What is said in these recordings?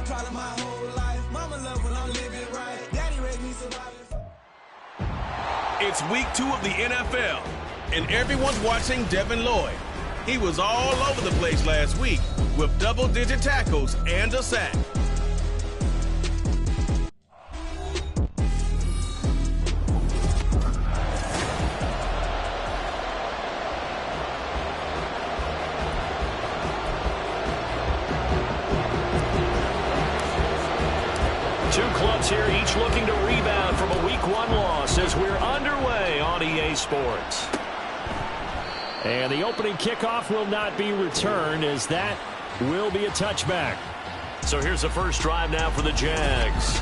problem my whole life. Mama love when I'm living right. Daddy raised me surviving. It's week 2 of the NFL, and everyone's watching Devin Lloyd. He was all over the place last week with double-digit tackles and a sack. Two clubs here, each looking to rebound from a Week 1 loss as we're underway on EA Sports. And the opening kickoff will not be returned, as that will be a touchback. So here's the first drive now for the Jags.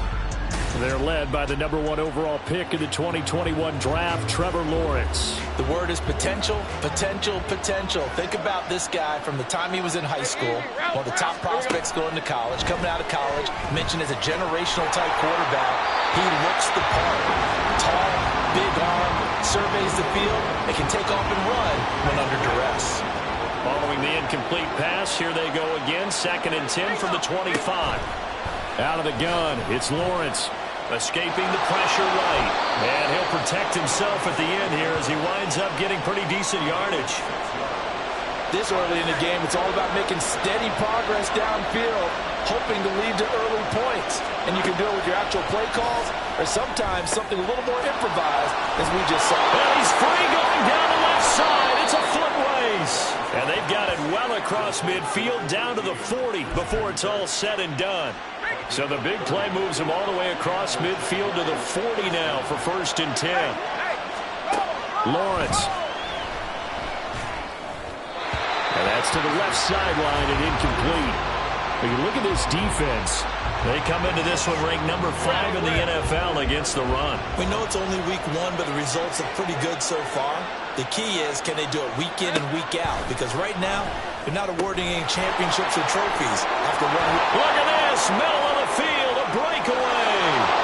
They're led by the #1 overall pick in the 2021 draft, Trevor Lawrence. The word is potential, potential, potential. Think about this guy from the time he was in high school, one of the top prospects going to college, coming out of college, mentioned as a generational type quarterback. He looks the part. Tall, big arm, surveys the field, and can take off and run when under duress. Following the incomplete pass, here they go again, 2nd and 10 from the 25. Out of the gun, it's Lawrence. Escaping the pressure right. And he'll protect himself at the end here as he winds up getting pretty decent yardage. This early in the game, it's all about making steady progress downfield, hoping to lead to early points. And you can do it with your actual play calls, or sometimes something a little more improvised, as we just saw. And he's free going down the left side. It's a foot race. And they've got it well across midfield down to the 40 before it's all said and done. So the big play moves him all the way across midfield to the 40 now for 1st and 10. Lawrence. And that's to the left sideline and incomplete. But you look at this defense. They come into this one ranked number 5 in the NFL against the run. We know it's only week 1, but the results are pretty good so far. The key is, can they do it week in and week out? Because right now, they're not awarding any championships or trophies after 1 week. Look at this, middle of the field, a breakaway.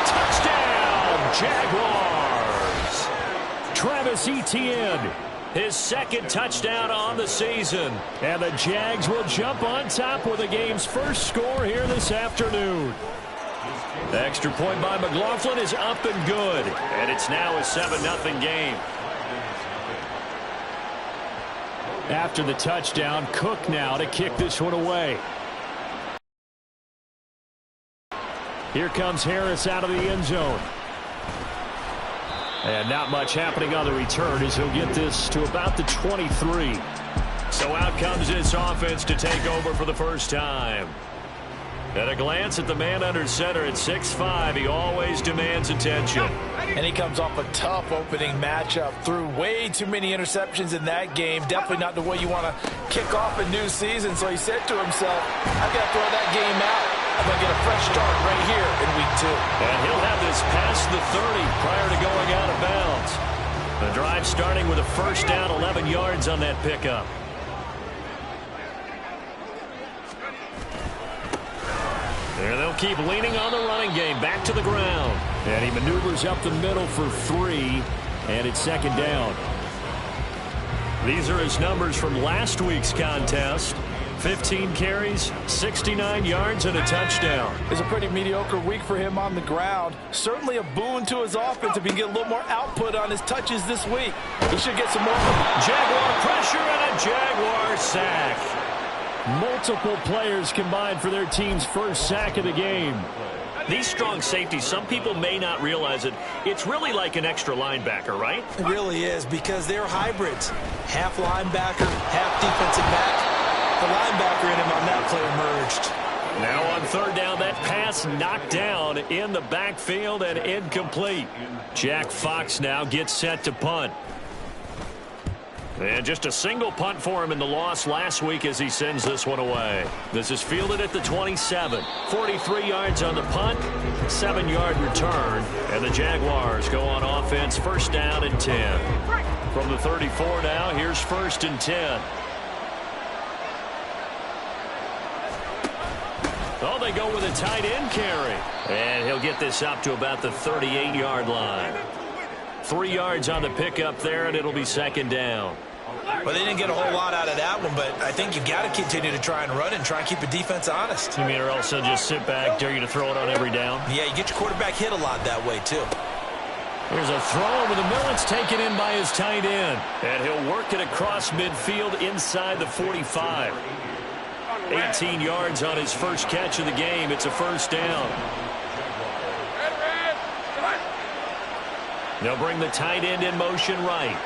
Touchdown, Jaguars. Travis Etienne, his 2nd touchdown on the season. And the Jags will jump on top with the game's first score here this afternoon. The extra point by McLaughlin is up and good. And it's now a 7-0 game. After the touchdown, Cook now to kick this one away. Here comes Harris out of the end zone. And not much happening on the return as he'll get this to about the 23. So out comes this offense to take over for the first time. At a glance at the man under center at 6'5", he always demands attention. And he comes off a tough opening matchup. Threw way too many interceptions in that game. Definitely not the way you want to kick off a new season. So he said to himself, I've got to throw that game out. I'm going to get a fresh start right here in week 2. And he'll have this past the 30 prior to going out of bounds. The drive starting with a first down, 11 yards on that pickup. And they'll keep leaning on the running game. Back to the ground. And he maneuvers up the middle for 3. And it's 2nd down. These are his numbers from last week's contest. 15 carries, 69 yards, and a touchdown. It's a pretty mediocre week for him on the ground. Certainly a boon to his offense if he can get a little more output on his touches this week. He should get some more. Jaguar pressure and a Jaguar sack. Multiple players combined for their team's first sack of the game. These strong safeties, some people may not realize it. It's really like an extra linebacker, right? It really is, because they're hybrids. Half linebacker, half defensive back. The linebacker in him on that play emerged. Now on 3rd down, that pass knocked down in the backfield and incomplete. Jack Fox now gets set to punt. And just a single punt for him in the loss last week as he sends this one away. This is fielded at the 27. 43 yards on the punt, 7-yard return. And the Jaguars go on offense, 1st down and 10. From the 34 now, here's 1st and 10. Oh, they go with a tight end carry. And he'll get this up to about the 38-yard line. 3 yards on the pickup there, and it'll be 2nd down. Well, they didn't get a whole lot out of that one, but I think you got to continue to try and run and try and keep the defense honest. You mean or else they'll just sit back, dare you to throw it on every down? Yeah, you get your quarterback hit a lot that way, too. Here's a throw over the middle. It's taken in by his tight end. And he'll work it across midfield inside the 45. 18 yards on his first catch of the game. It's a first down. They'll bring the tight end in motion right.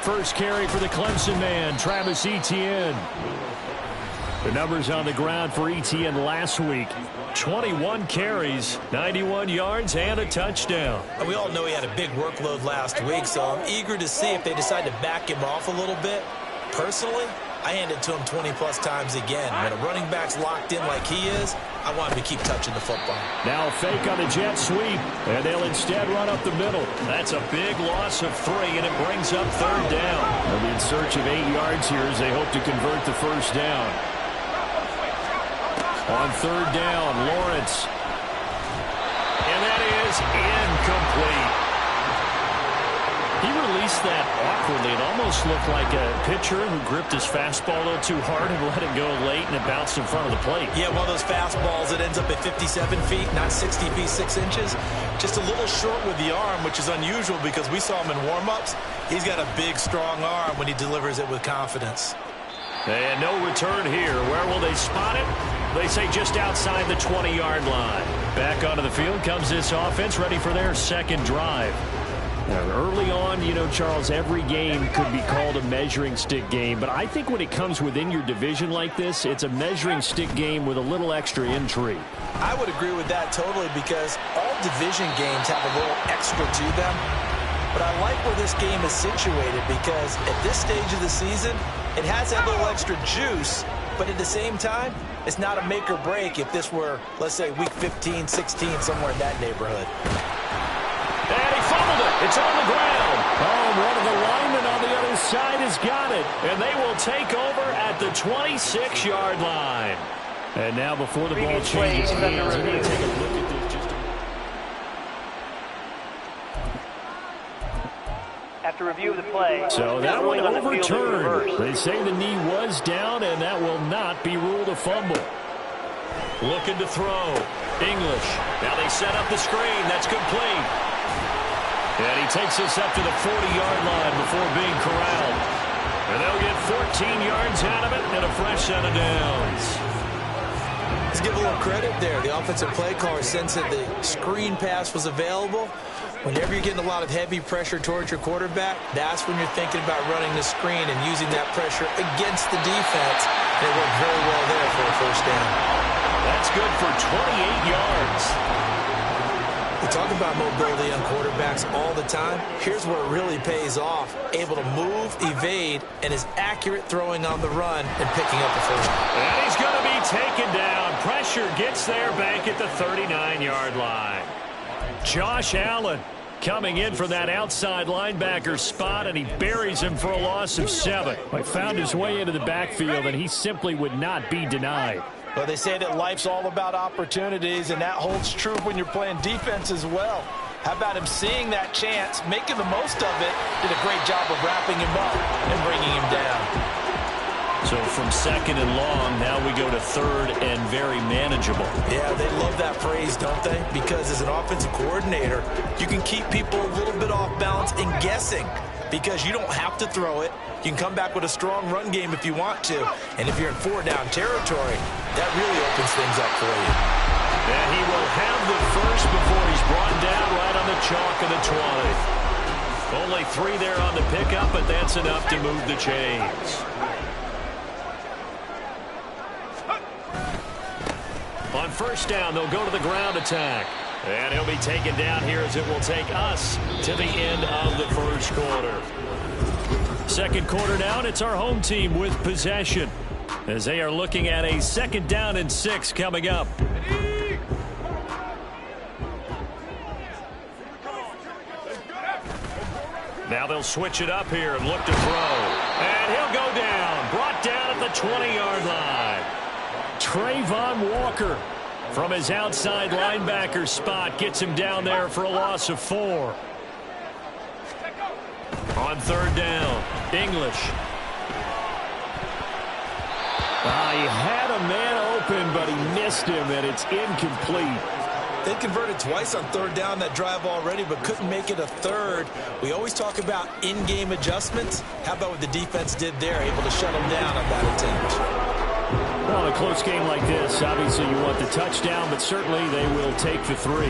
First carry for the Clemson man, Travis Etienne. The numbers on the ground for Etienne last week. 21 carries, 91 yards, and a touchdown. We all know he had a big workload last week, so I'm eager to see if they decide to back him off a little bit. Personally, I hand it to him 20-plus times again. When a running back's locked in like he is, I want him to keep touching the football. Now a fake on the jet sweep, and they'll instead run up the middle. That's a big loss of 3, and it brings up third down. They'll be in search of 8 yards here as they hope to convert the first down. On third down, Lawrence. And that is incomplete. He released that awkwardly. It almost looked like a pitcher who gripped his fastball a little too hard and let it go late, and it bounced in front of the plate. Yeah, one of those fastballs that ends up at 57 feet, not 60 feet, 6 inches. Just a little short with the arm, which is unusual because we saw him in warm-ups. He's got a big, strong arm when he delivers it with confidence. And no return here. Where will they spot it? They say just outside the 20-yard line. Back onto the field comes this offense, ready for their second drive. Now, early on, you know, Charles, every game could be called a measuring stick game. But I think when it comes within your division like this, it's a measuring stick game with a little extra intrigue. I would agree with that totally because all division games have a little extra to them. But I like where this game is situated because at this stage of the season, it has that little extra juice. But at the same time, it's not a make or break if this were, let's say, week 15, 16, somewhere in that neighborhood. And he fumbled it. It's on the ground. Oh, one of the linemen on the other side has got it. And they will take over at the 26-yard line. And now before the ball changes hands, we're going to take a look at this just after review of the play. So that one overturned. They say the knee was down, and that will not be ruled a fumble. Looking to throw. English. Now they set up the screen. That's complete. And he takes us up to the 40-yard line before being corralled. And they'll get 14 yards out of it and a fresh set of downs. Let's give a little credit there. The offensive play caller sensed that the screen pass was available. Whenever you're getting a lot of heavy pressure towards your quarterback, that's when you're thinking about running the screen and using that pressure against the defense. They worked very well there for a first down. That's good for 28 yards. We talk about mobility on quarterbacks all the time. Here's where it really pays off. Able to move, evade, and is accurate throwing on the run and picking up the first. And he's going to be taken down. Pressure gets there back at the 39-yard line. Josh Allen coming in from that outside linebacker spot, and he buries him for a loss of 7. He found his way into the backfield, and he simply would not be denied. Well, they say that life's all about opportunities, and that holds true when you're playing defense as well. How about him seeing that chance, making the most of it, did a great job of wrapping him up and bringing him down. So from second and long, now we go to third and very manageable. Yeah, they love that phrase, don't they? Because as an offensive coordinator, you can keep people a little bit off balance and guessing because you don't have to throw it. You can come back with a strong run game if you want to. And if you're in 4-down territory, that really opens things up for you. And he will have the first before he's brought down right on the chalk of the 20. Only 3 there on the pickup, but that's enough to move the chains. On first down, they'll go to the ground attack. And he'll be taken down here as it will take us to the end of the first quarter. Second quarter down, it's our home team with possession as they are looking at a second down and 6 coming up. Now they'll switch it up here and look to throw. And he'll go down, brought down at the 20-yard line. Trayvon Walker from his outside linebacker spot gets him down there for a loss of 4. On third down, English. He had a man open, but he missed him, and it's incomplete. They converted twice on third down that drive already, but couldn't make it a third. We always talk about in-game adjustments. How about what the defense did there, able to shut them down on that attempt? Well, in a close game like this, obviously you want the touchdown, but certainly they will take the 3.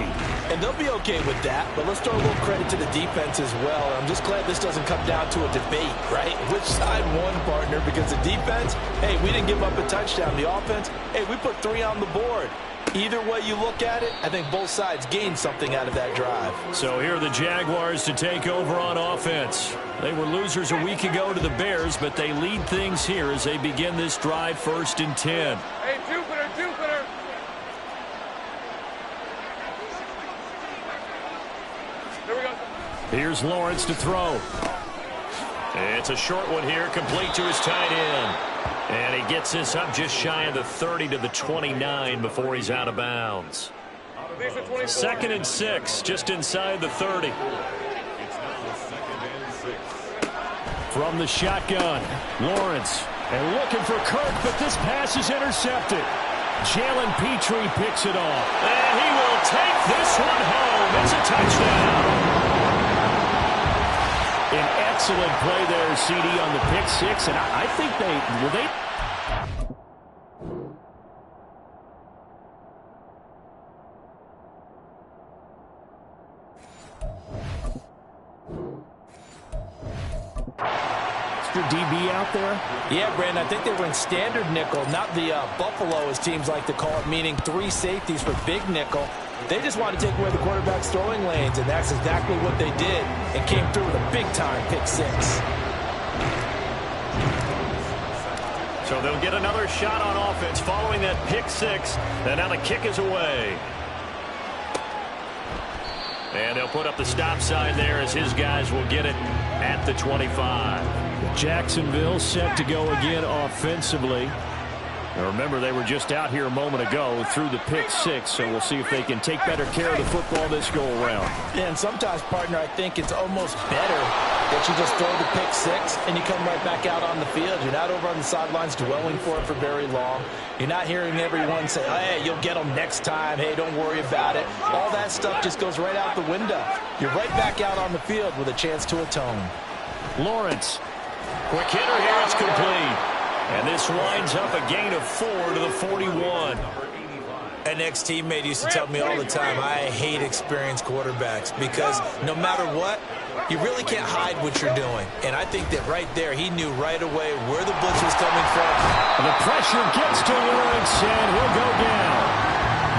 And they'll be okay with that, but let's throw a little credit to the defense as well. I'm just glad this doesn't come down to a debate, right? Which side won, partner? Because the defense, hey, we didn't give up a touchdown. The offense, hey, we put 3 on the board. Either way you look at it, I think both sides gained something out of that drive. So here are the Jaguars to take over on offense. They were losers a week ago to the Bears, but they lead things here as they begin this drive 1st and 10. Hey, Jupiter. Here we go. Here's Lawrence to throw. It's a short one here, complete to his tight end. And he gets this up just shy of the 30 to the 29 before he's out of bounds. 2nd and 6, just inside the 30. From the shotgun, Lawrence. And looking for Kirk, but this pass is intercepted. Jalen Petrie picks it off. And he will take this one home. It's a touchdown. An excellent play there, CD, on the pick 6. And I think they DB out there? Yeah, Brandon, I think they were in standard nickel, not the Buffalo, as teams like to call it, meaning 3 safeties for big nickel. They just wanted to take away the quarterback's throwing lanes, and that's exactly what they did, and came through with a big-time pick 6. So they'll get another shot on offense following that pick 6, and now the kick is away. And they'll put up the stop sign there as his guys will get it at the 25. Jacksonville set to go again offensively. Now remember, they were just out here a moment ago through the pick 6, so we'll see if they can take better care of the football this go-around. Yeah, and sometimes, partner, I think it's almost better that you just throw the pick 6 and you come right back out on the field. You're not over on the sidelines dwelling for it for very long. You're not hearing everyone say, hey, you'll get them next time. Hey, don't worry about it. All that stuff just goes right out the window. You're right back out on the field with a chance to atone. Lawrence. Quick hitter here. It's complete. And this winds up a gain of 4 to the 41. An ex-teammate used to tell me all the time, I hate experienced quarterbacks because no matter what, you really can't hide what you're doing. And I think that right there, he knew right away where the blitz was coming from. The pressure gets to Lawrence, and he'll go down.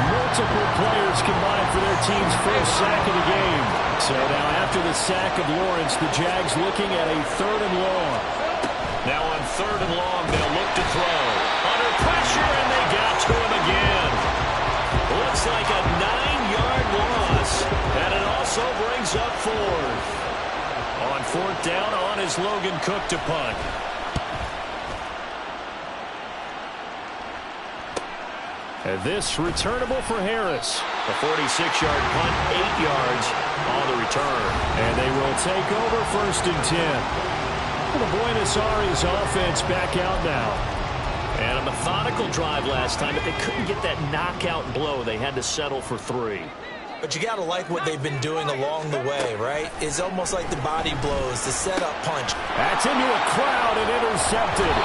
Multiple players combined for their team's first sack of the game. So now after the sack of Lawrence, the Jags looking at a 3rd and long. Now on 3rd and long, they'll look to throw. Under pressure, and they got to him again. Looks like a 9-yard loss, and it also brings up 4th. On 4th down, on is Logan Cook to punt. And this returnable for Harris. A 46-yard punt, 8 yards on the return. And they will take over 1st and 10. The Buenos Aires offense back out now. And a methodical drive last time, but they couldn't get that knockout blow. They had to settle for 3. But you got to like what they've been doing along the way, right? It's almost like the body blows, the setup punch. That's into a crowd and intercepted.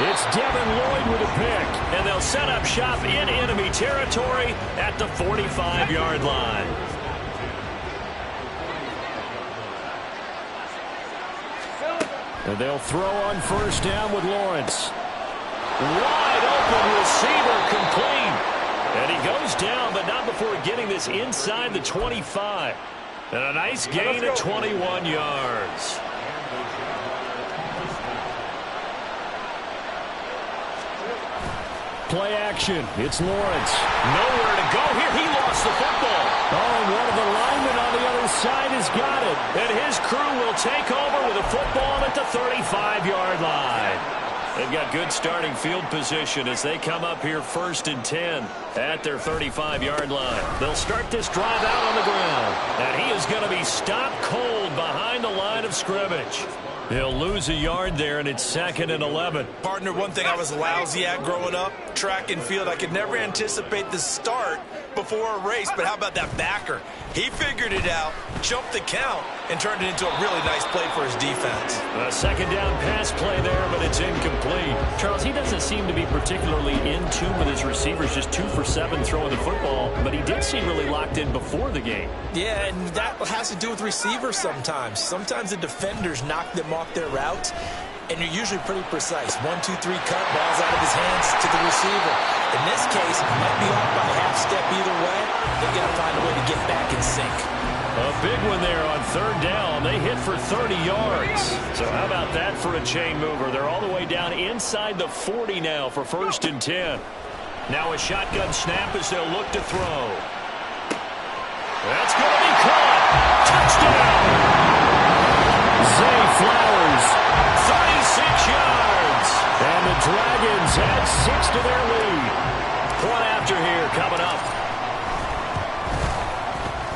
It's Devin Lloyd with a pick. And they'll set up shop in enemy territory at the 45-yard line. And they'll throw on 1st down with Lawrence. Wide open receiver complete. And he goes down, but not before getting this inside the 25. And a nice gain of 21 yards. Play action. It's Lawrence. Nowhere to go here. He lost the football. Oh, and one of the linemen on the other side has got it. And his crew will take over with a football at the 35-yard line. They've got good starting field position as they come up here 1st and 10 at their 35-yard line. They'll start this drive out on the ground. And he is going to be stopped cold behind the line of scrimmage. He'll lose a yard there, and it's 2nd and 11. Partner, one thing I was lousy at growing up, track and field, I could never anticipate the start before a race, but how about that backer? He figured it out, jumped the count, and turned it into a really nice play for his defense. A 2nd down pass play there, but it's incomplete. Charles, he doesn't seem to be particularly in tune with his receivers, just 2 for 7 throwing the football, but he did seem really locked in before the game. Yeah, and that has to do with receivers sometimes. Sometimes the defenders knock them off their routes, and you're usually pretty precise. 1, 2, 3 cut, ball's out of his hands to the receiver. In this case, it might be off by a half step either way. They're going to find a way to get back in sync. A big one there on 3rd down. They hit for 30 yards. So how about that for a chain mover? They're all the way down inside the 40 now for 1st and 10. Now a shotgun snap as they'll look to throw. That's going to be caught. Touchdown. Zay Flowers, 36 yards. And the Dragons add 6 to their lead. Point after here coming up.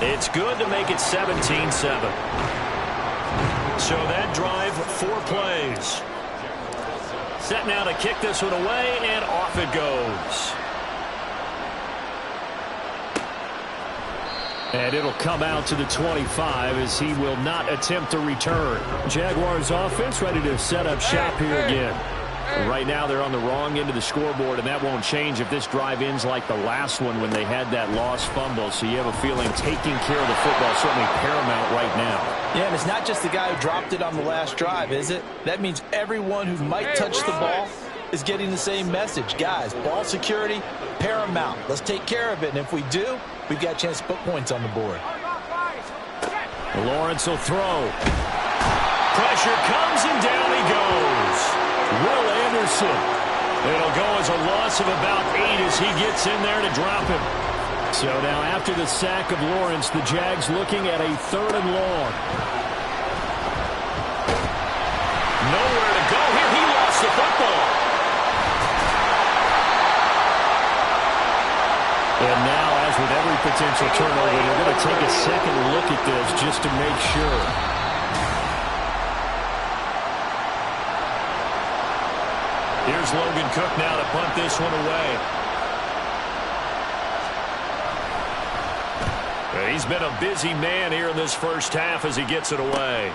It's good to make it 17-7. So that drive, 4 plays. Set now to kick this one away, and off it goes. And it'll come out to the 25 as he will not attempt a return. Jaguars offense ready to set up shop here again. Right now they're on the wrong end of the scoreboard, and that won't change if this drive ends like the last one when they had that lost fumble. So you have a feeling taking care of the football is certainly paramount right now. Yeah, and it's not just the guy who dropped it on the last drive, is it? That means everyone who might touch the ball is getting the same message. Guys, ball security, paramount. Let's take care of it, and if we do, we've got a chance to put points on the board. Lawrence will throw. Pressure comes, and down he goes. Will Anderson. It'll go as a loss of about 8 as he gets in there to drop him. So now after the sack of Lawrence, the Jags looking at a 3rd and long. Nowhere to go here. He lost the football. And now, as with every potential turnover, they're going to take a second look at this just to make sure. Here's Logan Cook now to punt this one away. He's been a busy man here in this first half as he gets it away.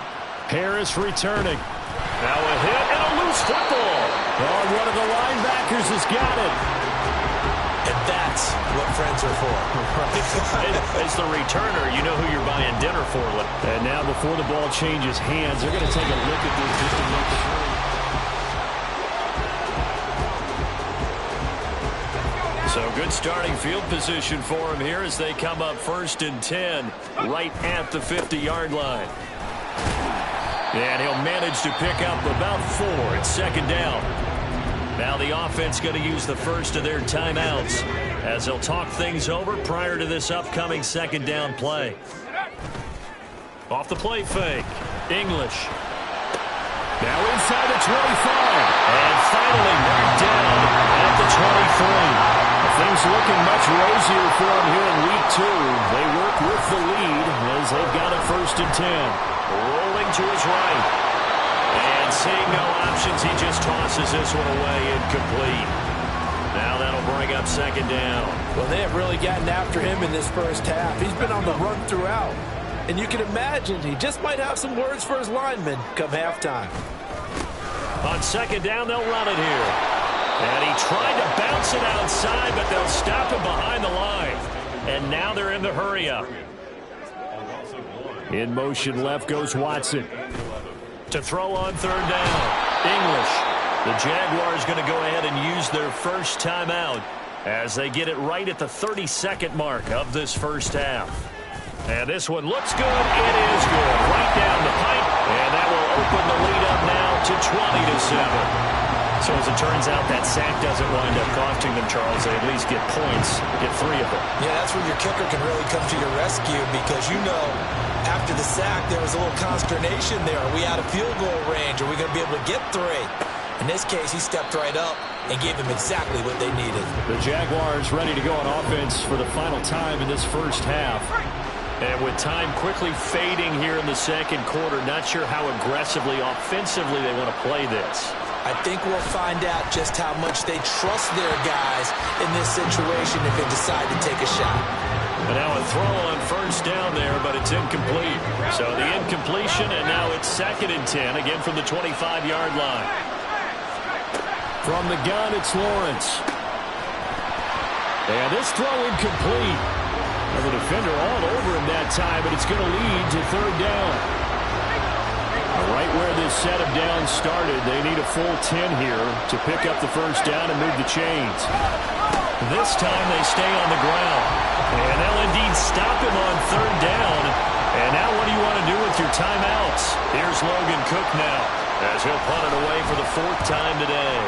Harris returning. Now a hit and a loose football. Oh, one of the linebackers has got it. And that's what friends are for. As the returner, you know who you're buying dinner for. And now before the ball changes hands, they're going to take a look at this just to make sure. So good starting field position for him here as they come up 1st and 10 right at the 50-yard line. And he'll manage to pick up about 4 at 2nd down. Now the offense going to use the first of their timeouts as they'll talk things over prior to this upcoming 2nd down play. Off the play fake. English. Now inside the 25. And finally knocked down at the 23. Things looking much rosier for him here in week 2. They work with the lead as they've got it 1st and 10. Rolling to his right. And seeing no options, he just tosses this one away incomplete. Now that'll bring up 2nd down. Well, they have really gotten after him in this first half. He's been on the run throughout. And you can imagine he just might have some words for his linemen come halftime. On 2nd down, they'll run it here. And he tried to bounce it outside, but they'll stop him behind the line. And now they're in the hurry-up. In motion left goes Watson. To throw on 3rd down. English. The Jaguars going to go ahead and use their first timeout as they get it right at the 32nd mark of this first half. And this one looks good. It is good. Right down the pipe. And that will open the lead up now to 20-7. So as it turns out, that sack doesn't wind up costing them, Charles. They at least get points, get 3 of them. Yeah, that's where your kicker can really come to your rescue because, you know, after the sack, there was a little consternation there. Are we out of field goal range? Are we going to be able to get 3? In this case, he stepped right up and gave them exactly what they needed. The Jaguars ready to go on offense for the final time in this first half. And with time quickly fading here in the second quarter, not sure how aggressively, offensively they want to play this. I think we'll find out just how much they trust their guys in this situation if they decide to take a shot. And now a throw on first down there, but it's incomplete. So the incompletion, and now it's 2nd and 10, again from the 25-yard line. From the gun, it's Lawrence. And this throw incomplete. Well, the defender all over him that time, but it's going to lead to 3rd down. Right where this set of downs started, they need a full 10 here to pick up the first down and move the chains. This time they stay on the ground. And they'll indeed stop him on 3rd down. And now what do you want to do with your timeouts? Here's Logan Cook now, as he'll punt it away for the 4th time today.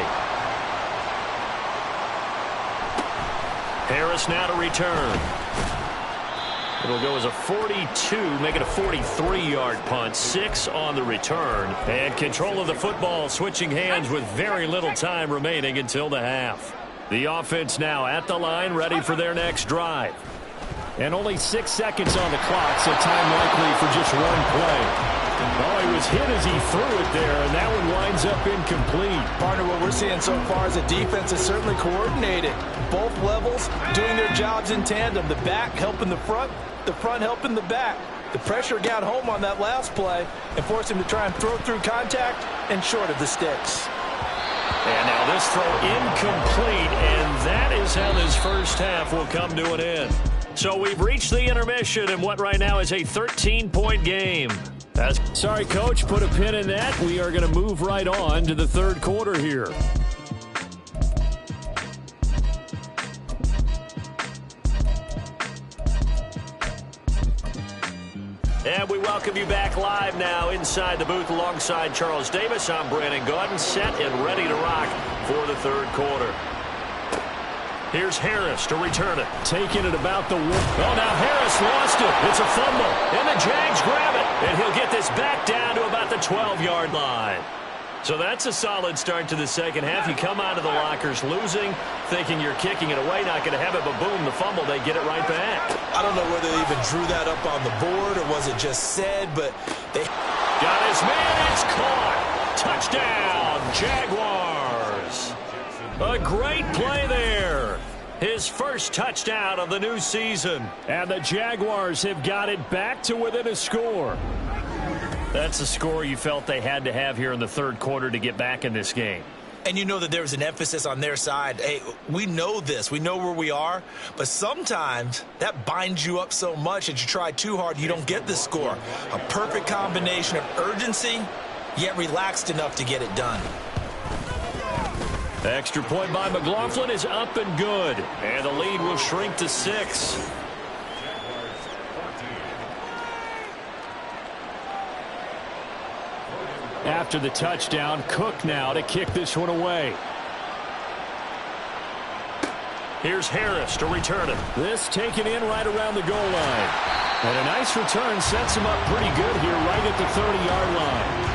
Harris now to return. It'll go as a 42, make it a 43-yard punt. 6 on the return. And control of the football switching hands with very little time remaining until the half. The offense now at the line, ready for their next drive. And only 6 seconds on the clock, so time likely for just one play. Oh, he was hit as he threw it there, and that one winds up incomplete. Partner, what we're seeing so far is the defense is certainly coordinated. Both levels doing their jobs in tandem. The back helping the front helping the back. The pressure got home on that last play and forced him to try and throw through contact and short of the sticks. And now this throw incomplete, and that is how this first half will come to an end. So we've reached the intermission in what right now is a 13-point game. Sorry, Coach, put a pin in that. We are going to move right on to the 3rd quarter here. And we welcome you back live now inside the booth alongside Charles Davis. I'm Brandon Gaudin, set and ready to rock for the 3rd quarter. Here's Harris to return it. Taking it about the wall. Oh, now Harris lost it. It's a fumble. And the Jags grab it. And he'll get this back down to about the 12-yard line. So that's a solid start to the second half. You come out of the lockers losing, thinking you're kicking it away, not going to have it, but boom, the fumble, they get it right back. I don't know whether they even drew that up on the board or was it just said, but they got his man. It's caught. Touchdown, Jaguars. A great play there. His first touchdown of the new season. And the Jaguars have got it back to within a score. That's the score you felt they had to have here in the 3rd quarter to get back in this game. And you know that there was an emphasis on their side. Hey, we know this. We know where we are. But sometimes that binds you up so much that you try too hard, you don't get the score. A perfect combination of urgency, yet relaxed enough to get it done. Extra point by McLaughlin is up and good. And the lead will shrink to 6. After the touchdown, Cook now to kick this one away. Here's Harris to return it. This taken in right around the goal line. And a nice return sets him up pretty good here right at the 30-yard line.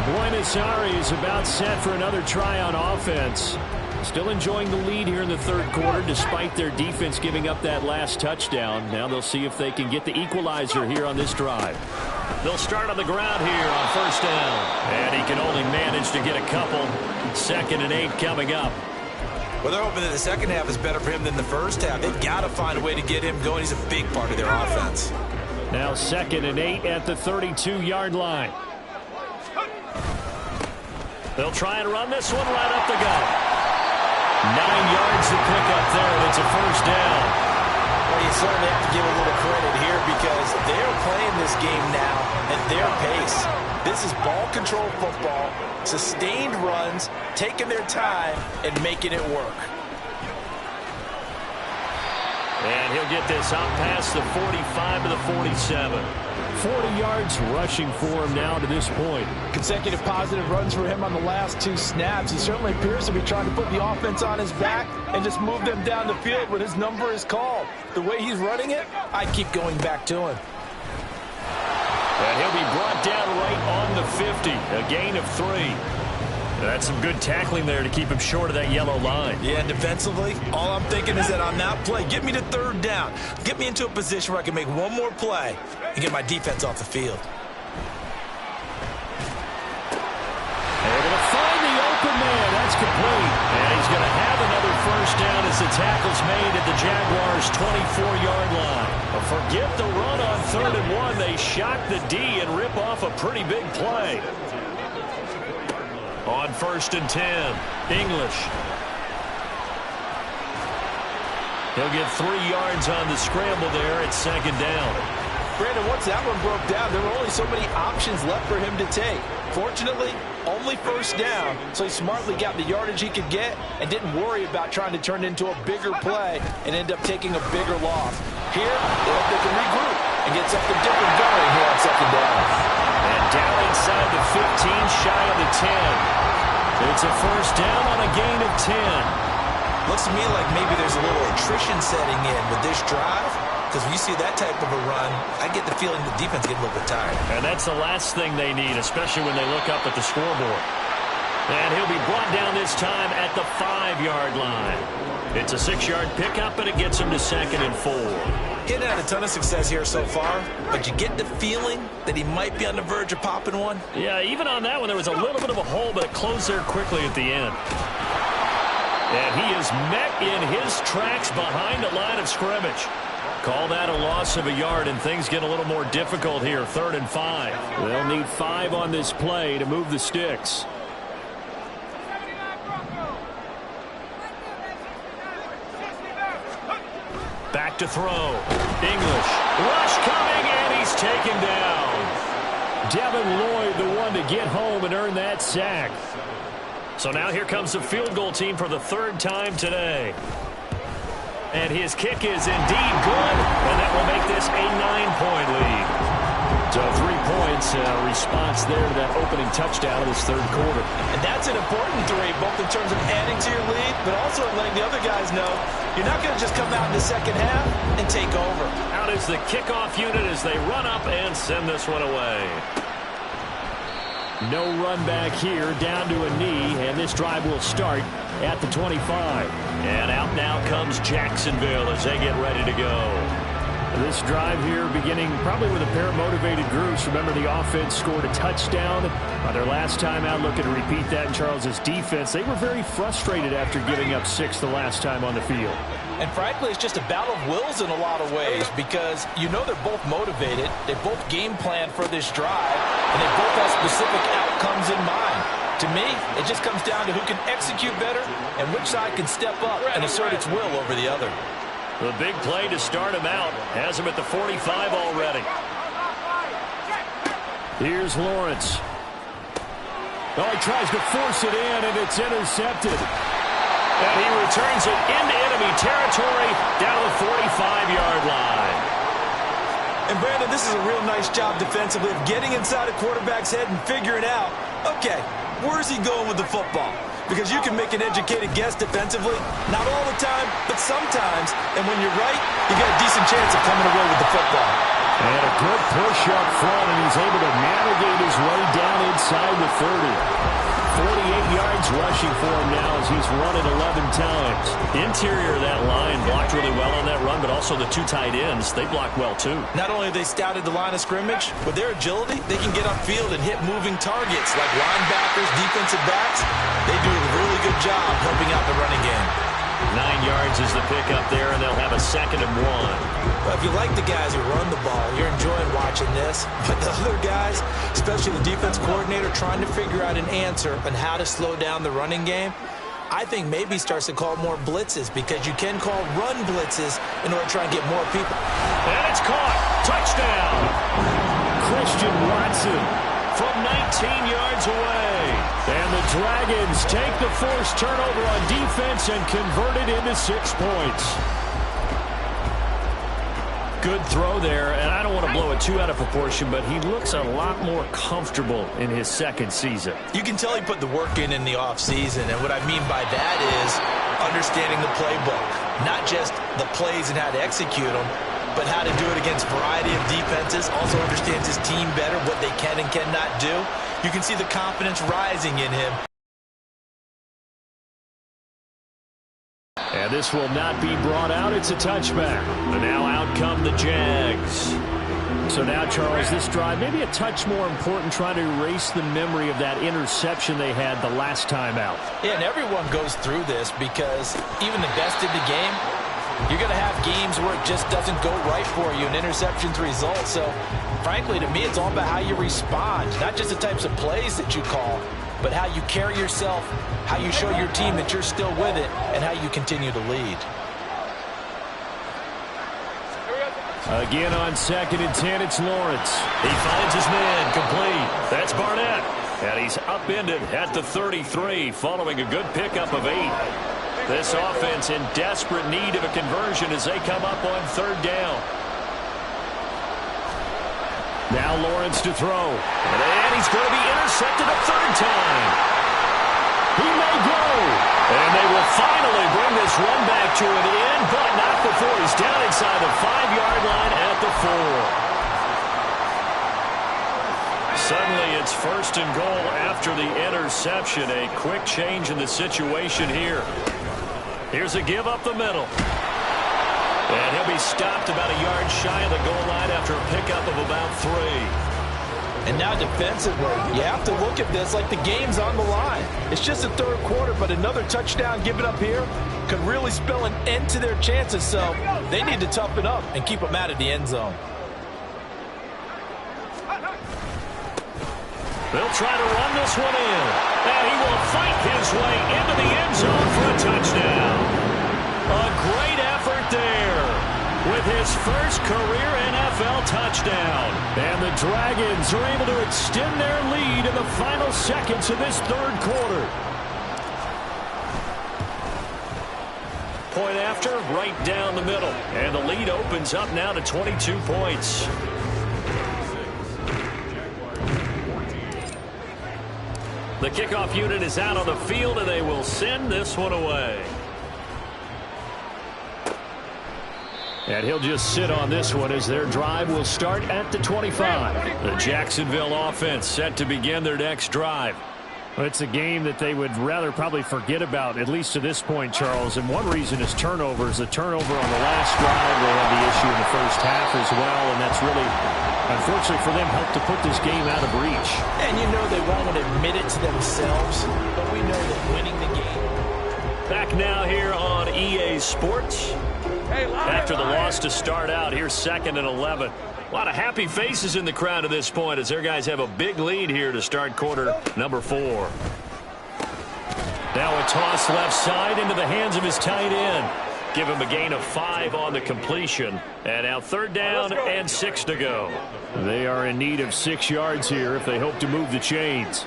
Buenos Aires about set for another try on offense. Still enjoying the lead here in the 3rd quarter despite their defense giving up that last touchdown. Now they'll see if they can get the equalizer here on this drive. They'll start on the ground here on first down. And he can only manage to get a couple. 2nd and 8 coming up. Well, they're hoping that the second half is better for him than the first half. They've got to find a way to get him going. He's a big part of their offense. Now 2nd and 8 at the 32-yard line. They'll try and run this one right up the gut. 9 yards to pick up there, and it's a first down. Well, you certainly have to give a little credit here because they're playing this game now at their pace. This is ball control football, sustained runs, taking their time, and making it work. And he'll get this out past the 45 to the 47. 40 yards rushing for him now to this point. Consecutive positive runs for him on the last 2 snaps. He certainly appears to be trying to put the offense on his back and just move them down the field when his number is called. The way he's running it, I keep going back to him. And he'll be brought down right on the 50. A gain of 3. That's some good tackling there to keep him short of that yellow line. Yeah, and defensively, all I'm thinking is that on that play, get me to third down. Get me into a position where I can make one more play and get my defense off the field. Able to find the open man. That's complete. And he's going to have another first down as the tackle's made at the Jaguars' 24-yard line. But forget the run on 3rd and 1. They shock the D and rip off a pretty big play. On 1st and 10, English. He'll get 3 yards on the scramble there at 2nd down. Brandon, once that one broke down, there were only so many options left for him to take. Fortunately, only first down, so he smartly got the yardage he could get and didn't worry about trying to turn it into a bigger play and end up taking a bigger loss. Here, they can regroup and get something different going here on 2nd down. And down inside the 15, shy of the 10. It's a first down on a gain of 10. Looks to me like maybe there's a little attrition setting in with this drive, because when you see that type of a run, I get the feeling the defense getting a little bit tired. And that's the last thing they need, especially when they look up at the scoreboard. And he'll be brought down this time at the 5-yard line. It's a 6-yard pickup, and it gets him to 2nd and 4. He's had a ton of success here so far, but you get the feeling that he might be on the verge of popping one. Yeah, even on that one, there was a little bit of a hole, but it closed there quickly at the end. And he is met in his tracks behind the line of scrimmage. Call that a loss of a yard, and things get a little more difficult here. 3rd and 5. They'll need 5 on this play to move the sticks. Back to throw. English. Rush coming, and he's taken down. Devin Lloyd, the one to get home and earn that sack. So now here comes the field goal team for the 3rd time today. And his kick is indeed good, and that will make this a 9-point lead. So 3 points, response there to that opening touchdown of this 3rd quarter. And that's an important 3, both in terms of adding to your lead, but also letting the other guys know you're not going to just come out in the second half and take over. Out is the kickoff unit as they run up and send this one away. No run back here, down to a knee, and this drive will start at the 25. And out now comes Jacksonville as they get ready to go. This drive here beginning probably with a pair of motivated groups. Remember, the offense scored a touchdown on their last time out. Looking to repeat that in Charles's defense. They were very frustrated after giving up 6 the last time on the field. And frankly, it's just a battle of wills in a lot of ways, because you know they're both motivated. They both game plan for this drive, and they both have specific outcomes in mind. To me, it just comes down to who can execute better and which side can step up and assert its will over the other. The big play to start him out has him at the 45 already. Here's Lawrence. Oh, he tries to force it in, and it's intercepted. And he returns it into enemy territory down to the 45-yard line. And Brandon, this is a real nice job defensively of getting inside a quarterback's head and figuring out, okay, where's he going with the football? Because you can make an educated guess defensively, not all the time, but sometimes. And when you're right, you got a decent chance of coming away with the football. And a good push up front, and he's able to navigate his way down inside the 30. 48 yards rushing for him now as he's run it 11 times. Interior of that line blocked really well on that run, but also the 2 tight ends, they blocked well too. Not only have they scouted the line of scrimmage, with their agility, they can get upfield and hit moving targets like linebackers, defensive backs. They do a really good job helping out the running game. 9 yards is the pickup there, and they'll have a 2nd and 1. Well, if you like the guys who run the ball, you're enjoying watching this. But the other guys, especially the defense coordinator, trying to figure out an answer on how to slow down the running game, I think maybe starts to call more blitzes, because you can call run blitzes in order to try and get more people. And it's caught. Touchdown. Christian Watson from 19 yards away. And the Dragons take the forced turnover on defense and convert it into 6 points. Good throw there, and I don't want to blow it too out of proportion, but he looks a lot more comfortable in his 2nd season. You can tell he put the work in the offseason, and what I mean by that is understanding the playbook. Not just the plays and how to execute them, but how to do it against a variety of defenses. Also understands his team better, what they can and cannot do. You can see the confidence rising in him. And this will not be brought out. It's a touchback. And now out come the Jags. So now, Charles, this drive maybe a touch more important, trying to erase the memory of that interception they had the last time out. Yeah, and everyone goes through this because even the best in the game, you're going to have games where it just doesn't go right for you, and interceptions result. So, frankly, to me, it's all about how you respond, not just the types of plays that you call, but how you carry yourself, how you show your team that you're still with it, and how you continue to lead. Again on 2nd and 10, it's Lawrence. He finds his man complete. That's Barnett. And he's upended at the 33 following a good pickup of 8. This offense in desperate need of a conversion as they come up on 3rd down. Now Lawrence to throw. And he's going to be intercepted a 3rd time. He may go. And they will finally bring this run back to an end, but not before he's down inside the 5-yard line at the 4. Suddenly it's 1st and goal after the interception. A quick change in the situation here. Here's a give up the middle. And he'll be stopped about a yard shy of the goal line after a pickup of about 3. And now defensively, you have to look at this like the game's on the line. It's just the 3rd quarter, but another touchdown given up here could really spell an end to their chances. So they need to toughen up and keep them out of the end zone. They'll try to run this one in. And he will fight his way into the end zone for a touchdown. A great effort there with his first career NFL touchdown. And the Dragons are able to extend their lead in the final seconds of this 3rd quarter. Point after, right down the middle. And the lead opens up now to 22 points. The kickoff unit is out on the field, and they will send this one away. And he'll just sit on this one as their drive will start at the 25. The Jacksonville offense set to begin their next drive. Well, it's a game that they would rather probably forget about, at least to this point, Charles. And one reason is turnovers. The turnover on the last drive, they had the issue in the first half as well, and that's really, unfortunately for them, helped to put this game out of reach. And you know they won't admit it to themselves, but we know that winning the game. Back now here on EA Sports. After the loss to start out, here's 2nd and 11. A lot of happy faces in the crowd at this point as their guys have a big lead here to start quarter number 4. Now a toss left side into the hands of his tight end. Give him a gain of 5 on the completion. And now 3rd down and 6 to go. They are in need of 6 yards here if they hope to move the chains.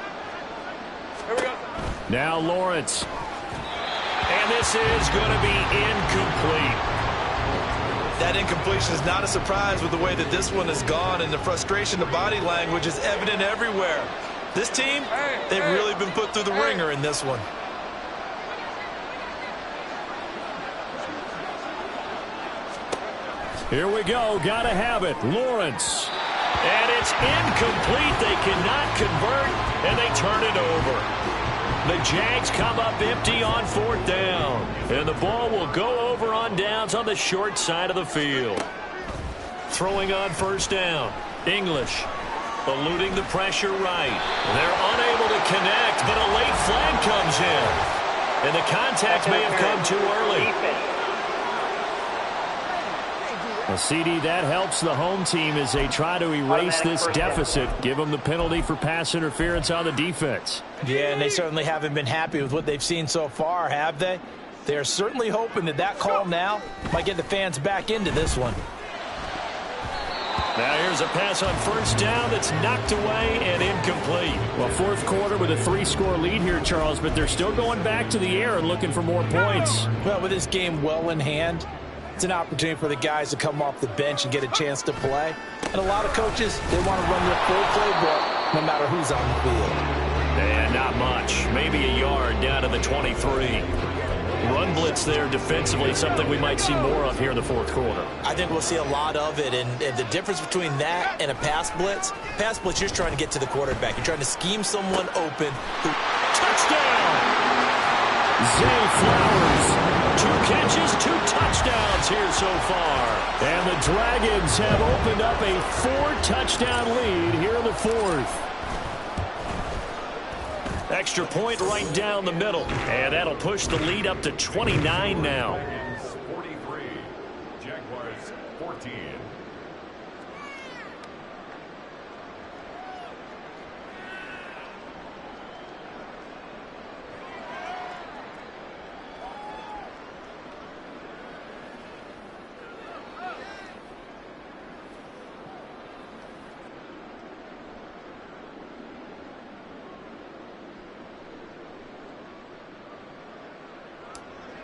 Now Lawrence. And this is going to be incomplete. That incompletion is not a surprise with the way that this one has gone, and the frustration, the body language is evident everywhere. This team, they've really been put through the ringer in this one. Here we go. Got to have it. Lawrence. And it's incomplete. They cannot convert, and they turn it over. The Jags come up empty on 4th down. And the ball will go over on downs on the short side of the field. Throwing on 1st down. English eluding the pressure right. They're unable to connect, but a late flag comes in. And the contact may have come too early. Well, CD, that helps the home team as they try to erase this deficit. Give them the penalty for pass interference on the defense. Yeah, and they certainly haven't been happy with what they've seen so far, have they? They're certainly hoping that that call now might get the fans back into this one. Now here's a pass on 1st down that's knocked away and incomplete. Well, 4th quarter with a 3-score lead here, Charles, but they're still going back to the air and looking for more points. Well, with this game well in hand, it's an opportunity for the guys to come off the bench and get a chance to play. And a lot of coaches, they want to run their full playbook no matter who's on the field. And not much. Maybe a yard down to the 23. Run blitz there defensively, something we might see more of here in the 4th quarter. I think we'll see a lot of it, and the difference between that and a pass blitz, you're just trying to get to the quarterback. You're trying to scheme someone open. Touchdown! Zay Flowers 2 catches, 2 touchdowns here so far. And the Dragons have opened up a 4-touchdown lead here in the 4th. Extra point right down the middle. And that'll push the lead up to 29 now. 43, Jaguars 14.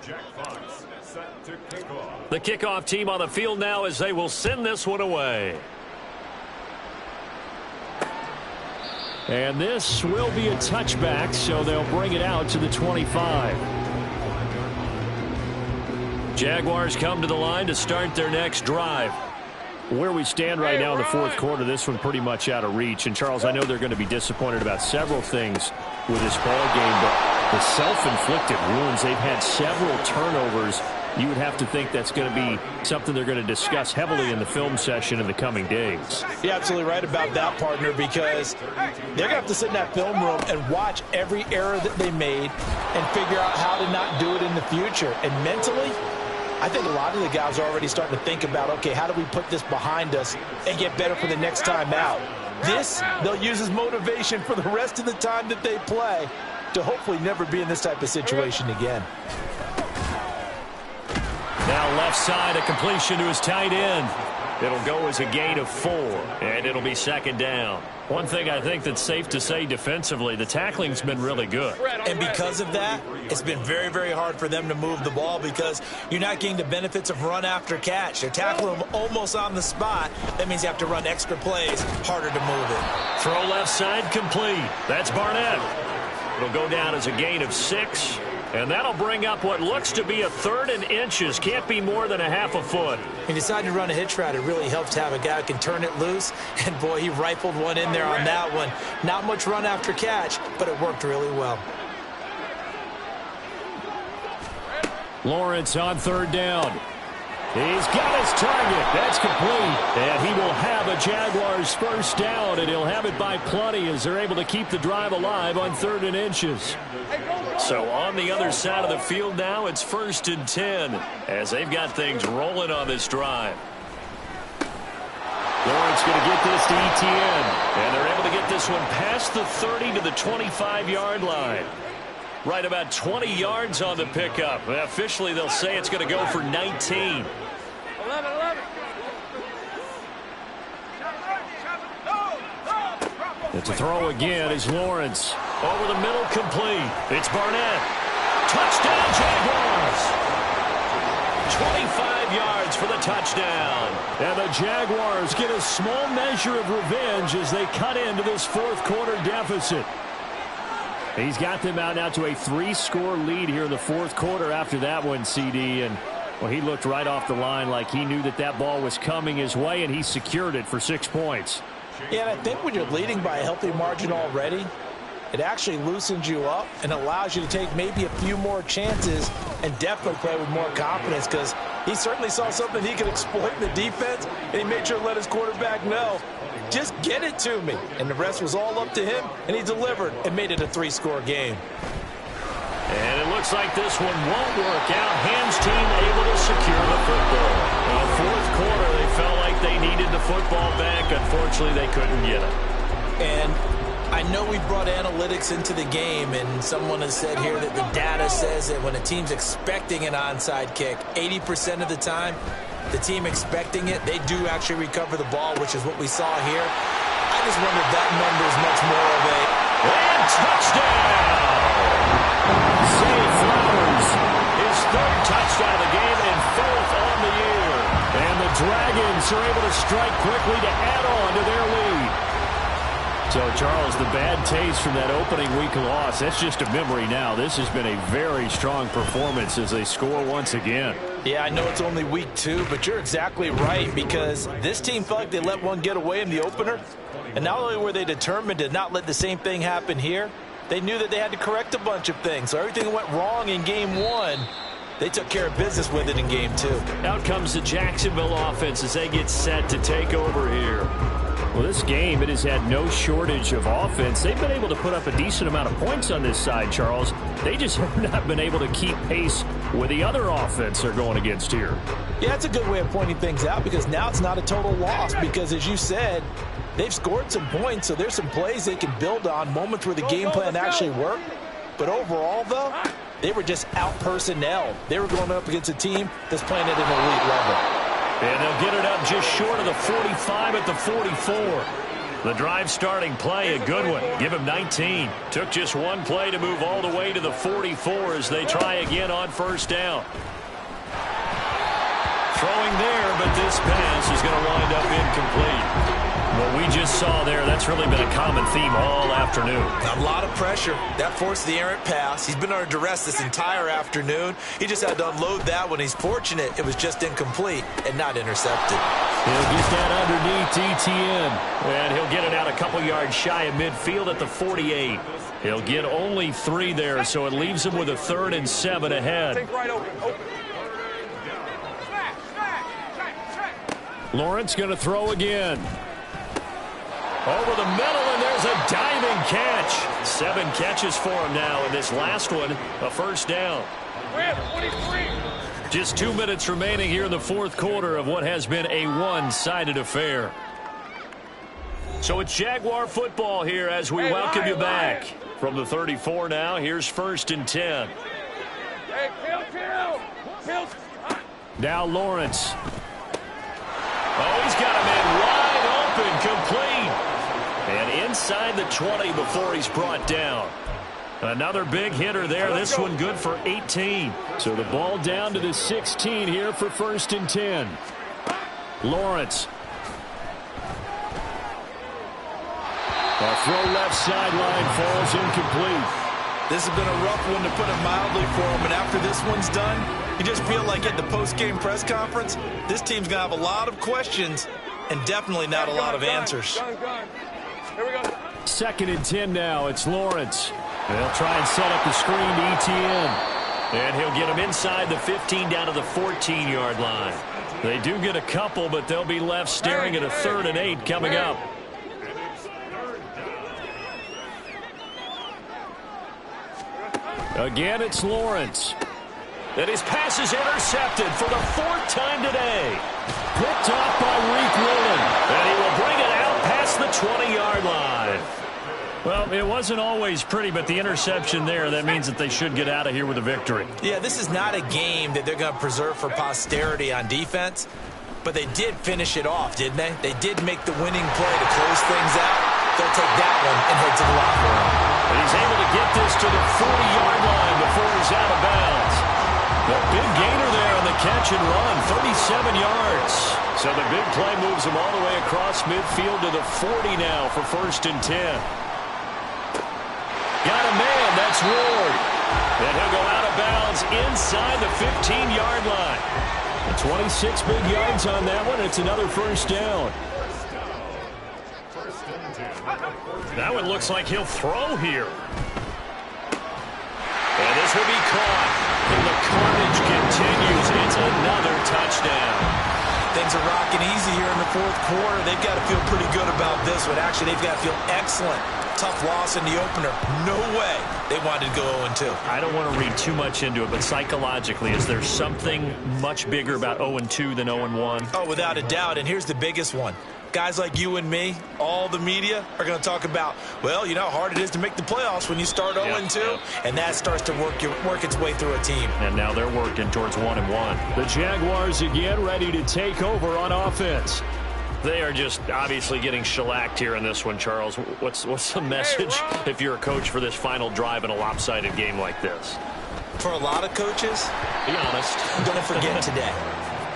Jack Fox set to kick off. The kickoff team on the field now as they will send this one away. And this will be a touchback, so they'll bring it out to the 25. Jaguars come to the line to start their next drive. Where we stand right now in the 4th quarter, this one pretty much out of reach. And, Charles, I know they're going to be disappointed about several things with this ball game, but the self-inflicted wounds, they've had several turnovers. You would have to think that's going to be something they're going to discuss heavily in the film session in the coming days. You're absolutely right about that, partner, because they're going to have to sit in that film room and watch every error that they made and figure out how to not do it in the future. And mentally, I think a lot of the guys are already starting to think about, okay, how do we put this behind us and get better for the next time out? This, they'll use as motivation for the rest of the time that they play to hopefully never be in this type of situation again. Now left side, a completion to his tight end. It'll go as a gain of 4, and it'll be 2nd down. One thing I think that's safe to say defensively, the tackling's been really good. And because of that, it's been very, very hard for them to move the ball because you're not getting the benefits of run after catch. They're tackling them almost on the spot. That means you have to run extra plays, harder to move it. Throw left side complete. That's Barnett. It'll go down as a gain of 6. And that'll bring up what looks to be a 3rd and inches. Can't be more than a half a foot. When you decide to run a hitch route, it really helps to have a guy who can turn it loose. And, boy, he rifled one in there on that one. Not much run after catch, but it worked really well. Lawrence on 3rd down. He's got his target. That's complete. And he will have a Jaguars 1st down, and he'll have it by plenty as they're able to keep the drive alive on 3rd and inches. So on the other side of the field now, it's 1st and 10 as they've got things rolling on this drive. Lawrence going to get this to Etienne, and they're able to get this one past the 30 to the 25-yard line. Right about 20 yards on the pickup. Officially, they'll say it's going to go for 19. 11. It's a throw again is Lawrence. Over the middle, complete. It's Barnett. Touchdown, Jaguars. 25 yards for the touchdown. And the Jaguars get a small measure of revenge as they cut into this 4th quarter deficit. He's got them out now to a 3-score lead here in the 4th quarter after that one, CD. And, well, he looked right off the line like he knew that that ball was coming his way, and he secured it for 6 points. Yeah, and I think when you're leading by a healthy margin already, it actually loosens you up and allows you to take maybe a few more chances and definitely play with more confidence because he certainly saw something he could exploit in the defense, and he made sure to let his quarterback know, just get it to me. And the rest was all up to him, and he delivered and made it a 3-score game. And it looks like this one won't work out. Hams team able to secure the football. In the 4th quarter, they felt like they needed the football back. Unfortunately, they couldn't get it. And I know we brought analytics into the game, and someone has said here that the data says that when a team's expecting an onside kick, 80% of the time, the team expecting it, they do actually recover the ball, which is what we saw here. I just wonder if that number is much more of a... And touchdown! Zay Flowers, his 3rd touchdown of the game and 4th on the year. And the Dragons are able to strike quickly to add on to their lead. So, Charles, the bad taste from that opening week loss, that's just a memory now. This has been a very strong performance as they score once again. Yeah, I know it's only week 2, but you're exactly right because this team felt like they let one get away in the opener. And not only were they determined to not let the same thing happen here, they knew that they had to correct a bunch of things. So everything that went wrong in game 1, they took care of business with it in game 2. Out comes the Jacksonville offense as they get set to take over here. Well, this game, it has had no shortage of offense. They've been able to put up a decent amount of points on this side, Charles. They just have not been able to keep pace with the other offense they're going against here. Yeah, it's a good way of pointing things out because now it's not a total loss because, as you said, they've scored some points, so there's some plays they can build on, moments where the game plan actually worked. But overall, though, they were just out-personnel. They were going up against a team that's playing at an elite level. And they'll get it up just short of the 45 at the 44. The drive starting play, a good one. Give him 19. Took just one play to move all the way to the 44 as they try again on first down. Throwing there, but this pass is going to wind up incomplete. What we just saw there, that's really been a common theme all afternoon. A lot of pressure. That forced the errant pass. He's been under duress this entire afternoon. He just had to unload that one. He's fortunate it was just incomplete and not intercepted. He'll get that underneath ETN. And he'll get it out a couple yards shy of midfield at the 48. He'll get only 3 there, so it leaves him with a 3rd and 7 ahead. Think right open. Lawrence going to throw again. Over the middle, and there's a diving catch. 7 catches for him now, and this last one, a first down. 23. Just 2 minutes remaining here in the 4th quarter of what has been a one-sided affair. So it's Jaguar football here as we welcome you back. From the 34 now, here's 1st and 10. Hey, kill. Now Lawrence. Oh, he's got him in wide open, complete. And inside the 20 before he's brought down. Another big hitter there. This one good for 18. So the ball down to the 16 here for 1st and 10. Lawrence. A throw left sideline falls incomplete. This has been a rough one to put it mildly for him, and after this one's done, you just feel like at the post-game press conference, this team's going to have a lot of questions and definitely not a lot of answers. Here we go. 2nd and 10 now. It's Lawrence. They'll try and set up the screen to ETN. And he'll get him inside the 15 down to the 14-yard line. They do get a couple, but they'll be left staring at a 3rd and 8 coming up. Again, it's Lawrence. And his pass is intercepted for the 4th time today. Picked off by Reek Woolen. And he will bring it out past the 20-yard line. Well, it wasn't always pretty, but the interception there, that means that they should get out of here with a victory. Yeah, this is not a game that they're going to preserve for posterity on defense, but they did finish it off, didn't they? They did make the winning play to close things out. They'll take that one and head to the locker room. And he's able to get this to the 40-yard line before he's out of bounds. The big gainer there on the catch and run, 37 yards. So the big play moves him all the way across midfield to the 40 now for 1st and 10. Got a man, that's Ward. And he'll go out of bounds inside the 15-yard line. 26 big yards on that one. It's another first down. That one looks like he'll throw here. And this will be caught. And the carnage continues. It's another touchdown. Things are rocking easy here in the 4th quarter. They've got to feel pretty good about this one. Actually, they've got to feel excellent. Tough loss in the opener. No way they wanted to go 0-2. I don't want to read too much into it, but psychologically, is there something much bigger about 0-2 than 0-1? Oh, without a doubt. And here's the biggest one. Guys like you and me, all the media, are going to talk about, well, you know how hard it is to make the playoffs when you start 0-2, and that starts to work its way through a team. And now they're working towards 1-1. The Jaguars again ready to take over on offense. They are just obviously getting shellacked here in this one, Charles. What's the message if you're a coach for this final drive in a lopsided game like this? For a lot of coaches, be honest, don't forget today.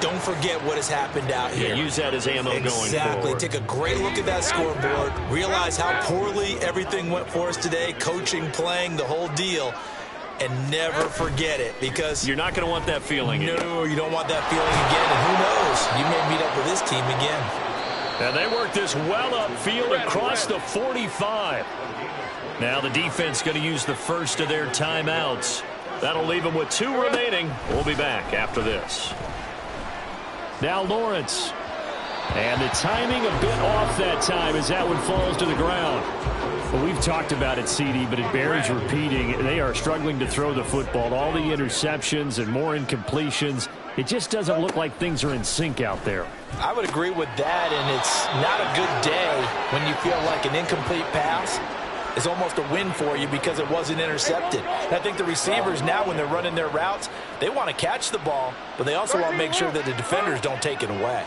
Don't forget what has happened out here. Yeah, use that as ammo going forward. Exactly. Take a great look at that scoreboard. Realize how poorly everything went for us today. Coaching, playing, the whole deal. And never forget it, because you're not going to want that feeling again. No, you don't want that feeling again. And who knows? You may meet up with this team again. And they work this well upfield across the 45. Now the defense going to use the first of their timeouts. That'll leave him with 2 remaining. We'll be back after this. Now Lawrence. And the timing a bit off that time as that one falls to the ground. Well, we've talked about it, CD, but it bears repeating. They are struggling to throw the football. All the interceptions and more incompletions. It just doesn't look like things are in sync out there. I would agree with that, and it's not a good day when you feel like an incomplete pass is almost a win for you because it wasn't intercepted. And I think the receivers now, when they're running their routes, they want to catch the ball, but they also want to make sure that the defenders don't take it away.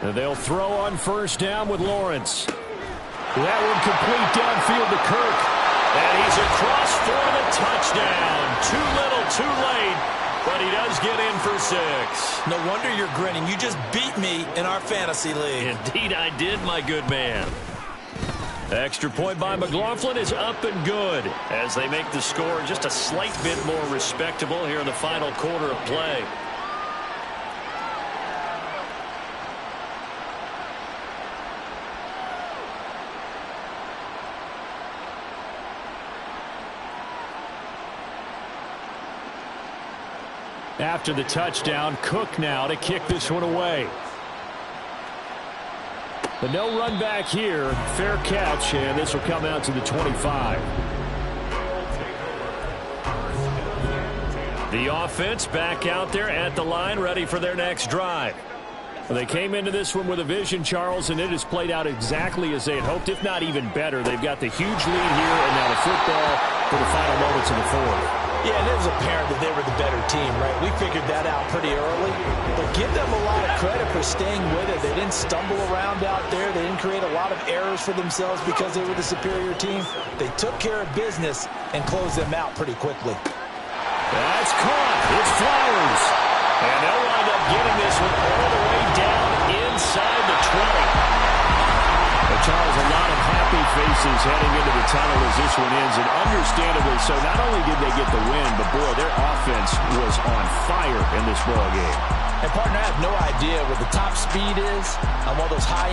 And they'll throw on first down with Lawrence. That one complete downfield to Kirk. And he's across for the touchdown. Too little, too late, but he does get in for 6. No wonder you're grinning. You just beat me in our fantasy league. Indeed I did, my good man. Extra point by McLaughlin is up and good as they make the score just a slight bit more respectable here in the final quarter of play. After the touchdown, Cook now to kick this one away. But no run back here. Fair catch, and this will come out to the 25. The offense back out there at the line, ready for their next drive. Well, they came into this one with a vision, Charles, and it has played out exactly as they had hoped, if not even better. They've got the huge lead here, and now the football for the final moments of the fourth. Yeah, and it was apparent that they were the better team, right? We figured that out pretty early. But give them a lot of credit for staying with it. They didn't stumble around out there. They didn't create a lot of errors for themselves because they were the superior team. They took care of business and closed them out pretty quickly. That's caught. It's Flowers. And they'll wind up getting this one all the way down inside the 20. But Charles, a lot of happy faces heading into the tunnel as this one ends, and understandably so. Not only did they get the win, but boy, their offense was on fire in this ball game. And partner, I have no idea what the top speed is on one of those high-end